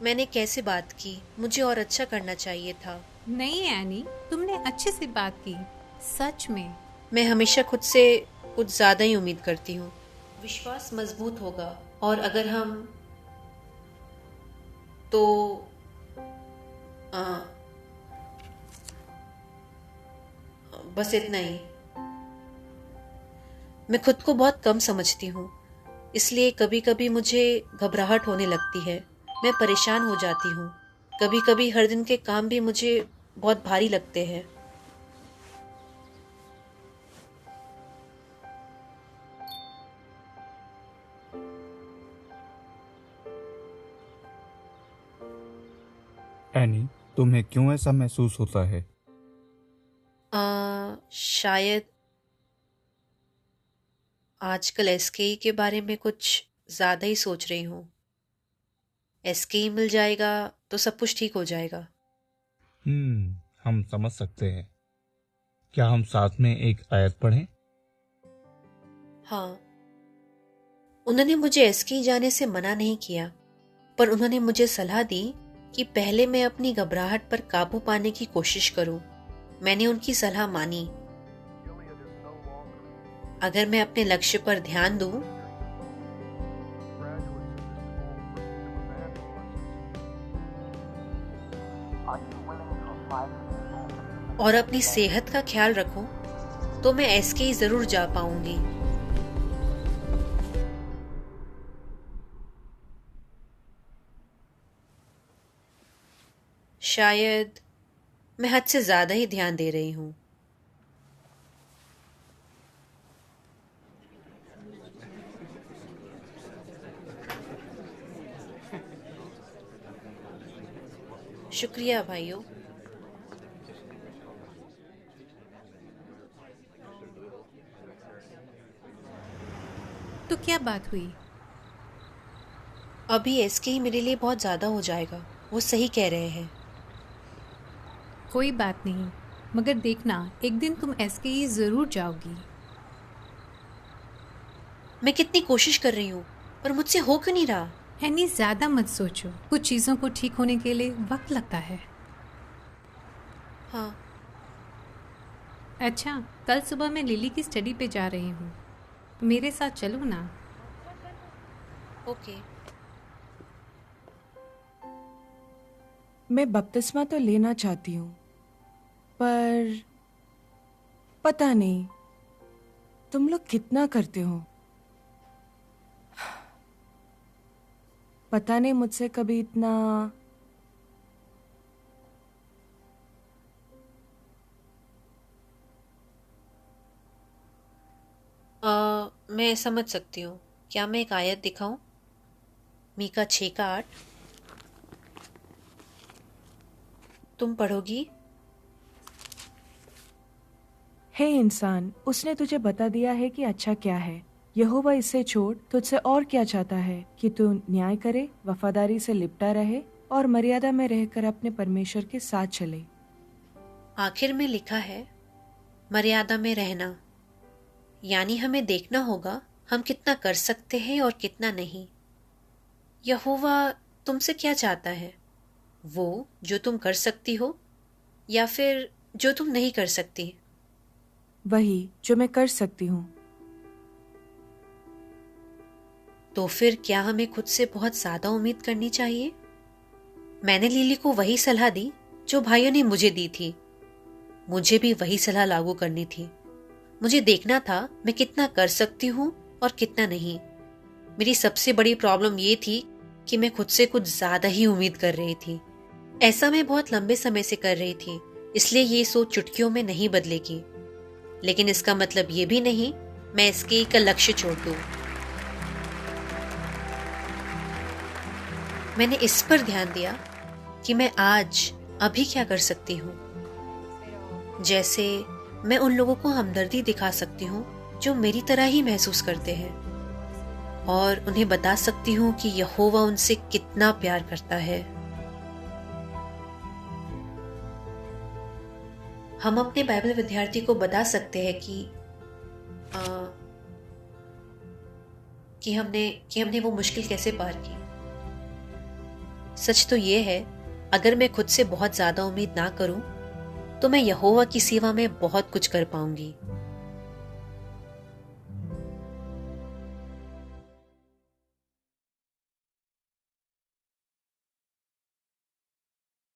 मैंने कैसे बात की? मुझे और अच्छा करना चाहिए था। नहीं एनी, तुमने अच्छे से बात की, सच में। मैं हमेशा खुद से कुछ ज़्यादा ही उम्मीद करती हूँ। विश्वास मजबूत होगा और अगर हम तो आ, बस इतना ही। मैं खुद को बहुत कम समझती हूँ, इसलिए कभी कभी मुझे घबराहट होने लगती है। मैं परेशान हो जाती हूँ। कभी कभी हर दिन के काम भी मुझे बहुत भारी लगते हैं। एनी, तुम्हें क्यों ऐसा महसूस होता है? शायद आजकल एसकेई के बारे में कुछ ज़्यादा ही सोच रही हूँ। एसकेई मिल जाएगा तो सब कुछ ठीक हो जाएगा। हम समझ सकते हैं। क्या हम साथ में एक आयत पढ़ें? हाँ, उन्होंने मुझे एसकेई जाने से मना नहीं किया, पर उन्होंने मुझे सलाह दी कि पहले मैं अपनी घबराहट पर काबू पाने की कोशिश करूं। मैंने उनकी सलाह मानी। अगर मैं अपने लक्ष्य पर ध्यान दूं और अपनी सेहत का ख्याल रखूं, तो मैं एसकेई जरूर जा पाऊंगी। शायद मैं हद से ज्यादा ही ध्यान दे रही हूँ। शुक्रिया भाइयों। तो क्या बात हुई? अभी एसकेई मेरे लिए बहुत ज्यादा हो जाएगा। वो सही कह रहे हैं। कोई बात नहीं, मगर देखना, एक दिन तुम एसके जरूर जाओगी। मैं कितनी कोशिश कर रही हूँ, पर मुझसे हो क्यों नहीं रहा? एनी, ज्यादा मत सोचो, कुछ चीजों को ठीक होने के लिए वक्त लगता है। हाँ। अच्छा, कल सुबह मैं लिली की स्टडी पे जा रही हूँ, मेरे साथ चलो ना? ओके। मैं बपतिस्मा तो लेना चाहती हूँ, पर पता नहीं तुम लोग कितना करते हो। पता नहीं मुझसे कभी इतना। मैं समझ सकती हूँ। क्या मैं एक आयत दिखाऊं? मीका 6 का 8। तुम पढ़ोगी? हे इंसान, उसने तुझे बता दिया है कि अच्छा क्या है। यहोवा इसे छोड़ तुझसे और क्या चाहता है कि तू न्याय करे, वफादारी से लिपटा रहे और मर्यादा में रहकर अपने परमेश्वर के साथ चले। आखिर में लिखा है मर्यादा में रहना, यानी हमें देखना होगा हम कितना कर सकते हैं और कितना नहीं। यहोवा तुमसे क्या चाहता है? वो जो तुम कर सकती हो या फिर जो तुम नहीं कर सकती? वही जो मैं कर सकती हूँ। तो फिर क्या हमें खुद से बहुत ज्यादा उम्मीद करनी चाहिए? मैंने लिली को वही सलाह दी जो भाइयों ने मुझे दी थी। मुझे भी वही सलाह लागू करनी थी। मुझे देखना था मैं कितना कर सकती हूँ और कितना नहीं। मेरी सबसे बड़ी प्रॉब्लम ये थी कि मैं खुद से कुछ ज्यादा ही उम्मीद कर रही थी। ऐसा मैं बहुत लंबे समय से कर रही थी, इसलिए ये सोच चुटकियों में नहीं बदलेगी। लेकिन इसका मतलब ये भी नहीं मैं इसके का लक्ष्य छोड़ दूं। मैंने इस पर ध्यान दिया कि मैं आज अभी क्या कर सकती हूँ। जैसे मैं उन लोगों को हमदर्दी दिखा सकती हूँ जो मेरी तरह ही महसूस करते हैं, और उन्हें बता सकती हूँ कि यहोवा उनसे कितना प्यार करता है। हम अपने बाइबल विद्यार्थी को बता सकते हैं आ, कि हमने वो मुश्किल कैसे पार की। सच तो ये है, अगर मैं खुद से बहुत ज्यादा उम्मीद ना करूं तो मैं यहोवा की सेवा में बहुत कुछ कर पाऊंगी।